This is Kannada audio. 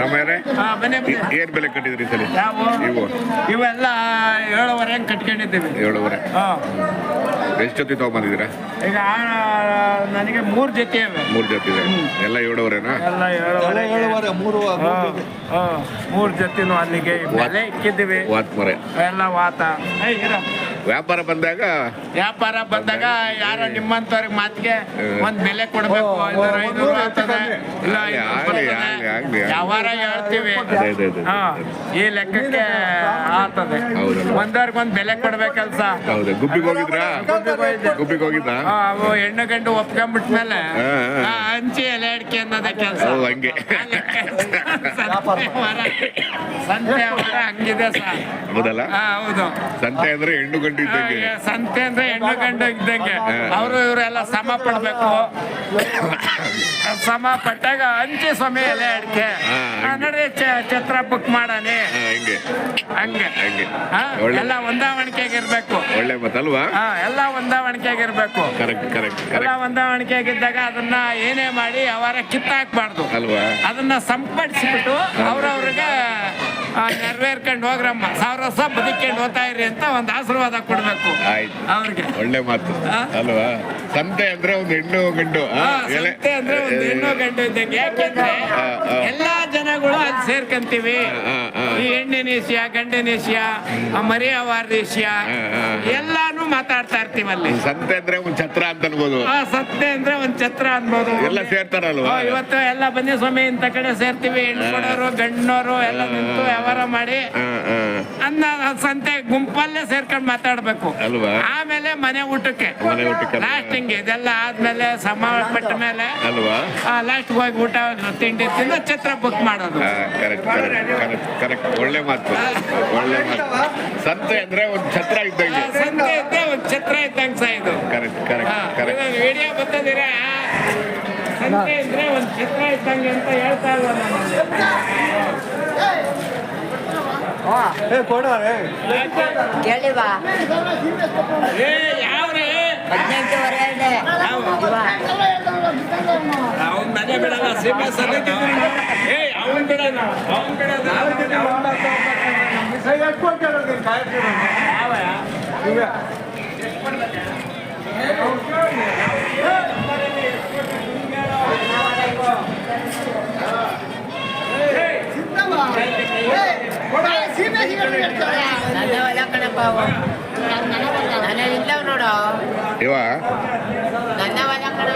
ರಮ್ಯಾರೆ ಬನ್ನಿ ಏನ್ ಬೆಲೆ ಕಟ್ಟಿದ್ರಿ ಸರಿ? ಇವು ಇವೆಲ್ಲ 7.5 ಕಟ್ಕೊಂಡಿದ್ದೀವಿ. 7.5. ಎಷ್ಟು ಜೊತೆ ತಗೊಂಬಂದಿದ್ದೀರಾ? ಈಗ ನನಗೆ 3 ಜೊತೆ ಇವೆ. 3 ಜೊತೆ ಇದೆ. ಎಲ್ಲ 7.5ನಾ? ಎಲ್ಲ 7.5. 3 ಜೊತೆನೂ ಅಲ್ಲಿಗೆ ಬೆಲೆ ಇಕ್ಕಿದ್ದೀವಿ. ವಾತ್ಮರೆ ಎಲ್ಲ ವಾತ. ವ್ಯಾಪಾರ ಬಂದಾಗ ಯಾರ ನಿಮ್ಮಂತವ್ರಿಗೆ ಮಾತಿಗೆ ಒಂದ್ ಬೆಲೆ ಕೊಡ್ಬೇಕು. 500 ಆಗ್ತದೆ, ಇಲ್ಲ 500 ಯಾವಾರ ಹೇಳ್ತೀವಿ. ಈ ಲೆಕ್ಕಕ್ಕೆ ಆಗ್ತದೆ. ಒಂದವ್ರಿಗೊಂದ್ ಬೆಲೆ ಕೊಡ್ಬೇಕಲ್ಸ. ಗುಬ್ಬಿಗೆ ಹೋಗಿದ್ದ ಅವು ಹೆಣ್ಣು ಗಂಡು ಒಪ್ಕೊಂಡ್ಬಿಟ್ಮೇಲೆ ಹಂಚಿ ಎಲೆ ಅಡಿಕೆ ಅನ್ನೋದೇ ಕೆಲಸ. ಹಂಗೆ ಸಂತೆ ಅವರ ಹಂಗಿದೆ ಸರ್. ಹೌದಲ್ಲ? ಹೌದು. ಸಂತೆ ಅಂದ್ರೆ ಹೆಣ್ಣು ಗಂಡು ಇದ್ದಂಗೆ. ಸಂತೆ ಅಂದ್ರೆ ಹೆಣ್ಣು ಗಂಡು ಇದ್ದಂಗೆ. ಅವರು ಇವರೆಲ್ಲ ಸಮ ಪಡ್ಬೇಕು. ಸಮ ಪಟ್ಟಾಗ ಹಂಚಿ ಸಮಯ ಎಲೆ ಅಡಿಕೆ ನೋಡಿ ಛತ್ರ ಬುಕ್ ಮಾಡಾನೆ. ಹಂಗೆ ಎಲ್ಲ ಹೊಂದಾವಣಿಕೆಗಿರ್ಬೇಕು. ಒಳ್ಳೆ ಮತ್ತಲ್ವಾ? ಎಲ್ಲ ಹೊಂದಾವಣಿಕೆಗಿರ್ಬೇಕು. ಎಲ್ಲ ಹೊಂದಾವಣಿಕೆಗಿದ್ದಾಗ ಅದನ್ನ ಏನೇ ಮಾಡಿ ಅವರ ಕಿತ್ತಾಕ್ಬಾರ್ದು ಅಲ್ವಾ? ಅದನ್ನ ಸಂಪಡಿಸ್ಬಿಟ್ಟು ಅವ್ರವ್ರಿಗೆ ನೆರವೇರ್ಕೊಂಡು ಹೋಗ್ರಮ್ಮ 1000 ವರ್ಷ ಬದುಕೊಂಡು ಹೋಗ್ತಾ ಇರಿ ಅಂತ ಒಂದು ಆಶೀರ್ವಾದ ಕೊಡ್ಬೇಕು ಅವ್ರಿಗೆ. ಒಳ್ಳೆ ಮಾತು ಅಲ್ವಾ? ಸಂತೆ ಅಂದ್ರೆ ಒಂದು ಹೆಣ್ಣು ಗಂಡು. ಸಂತೆ ಅಂದ್ರೆ ಒಂದು ಹೆಣ್ಣು ಗಂಡು ಇದ್ದಂಗೆ. ಯಾಕೆಂದ್ರೆ ಎಲ್ಲಾ ಜನಗಳು ಅಲ್ಲಿ ಸೇರ್ಕಂತೀವಿ. ಈ ಹೆಣ್ಣಿನ ವಿಷಯ, ಗಂಡಿನ ವಿಷಯ, ಮರಿಯವಾರ ವಿಷಯ ಎಲ್ಲಾನು ಮಾತಾಡ್ತಾ ಇರ್ತೀವಿ ಅಲ್ಲಿ. ಸಂತೆ ಅಂದ್ರೆ ಒಂದ್ ಛತ್ರ ಅಂತ ಅನ್ಬೋದು. ಸಂತೆ ಅಂದ್ರೆ ಒಂದ್ ಛತ್ರ ಅನ್ಬೋದು. ಎಲ್ಲ ಸೇರ್ತಾರಲ್ವಾ? ಇವತ್ತು ಎಲ್ಲ ಬನ್ನಿ ಸ್ವಾಮಿ ಇಂತ ಕಡೆ ಸೇರ್ತೀವಿ. ಹೆಣ್ಣು ಕೊಡೋರು ಗಂಡನವರು ಎಲ್ಲ ನಿಂತು ವ್ಯವಹಾರ ಮಾಡಿ ಅನ್ನ ಸಂತೆ ಗುಂಪಲ್ಲೇ ಸೇರ್ಕೊಂಡು ಮಾತಾಡ್ಬೇಕು ಅಲ್ವಾ? ಆಮೇಲೆ ಮನೆ ಊಟಕ್ಕೆ ಲಾಸ್ಟಿಂಗ್ ಇದೆಲ್ಲ ಆದ್ಮೇಲೆ ಸಮಾವೇಶ ಮೇಲೆ ಅಲ್ವಾ ಲಾಸ್ಟ್ ಹೋಗಿ ಊಟ ತಿಂಡಿ ತಿಂದು ಛತ್ರ ಬುಕ್ ಮಾಡೋದು. ಒಳ್ಳೆ ಮಾತು. ಸಂತೆ ಅಂದ್ರೆ ಒಂದ್ ಛತ್ರ ಇದ್ದಂಗೆ. ಸಂತೆ ಇದ್ದೆ ಒಂದ್ ಛತ್ರ ಇದ್ದಂಗೆ ಸಹ ಇದು. ವಿಡಿಯೋ ಬರ್ತದಿರಾ? ಸಂತೆ ಇದ್ರೆ ಒಂದ್ ಛತ್ರ ಇದ್ದಂಗೆ ಅಂತ ಹೇಳ್ತಾ ಇಲ್ವ ಕೇಳಿವಾ? ಯಾವ್ರಿ 18 ಅವ್ನ ಮನೆ ಬಿಡಲ್ಲ. ಸೀಮೆ ಸರಿಯಾಗಿ ಅವನ್ ಬಿಡೋಣ. ನನ್ನ ಹೊಲ ಕಣಪ್ಪ. ನನ್ನ ಇಲ್ಲ ನೋಡು. ಇವ ನನ್ನ ಹೊಲ ಕಣ.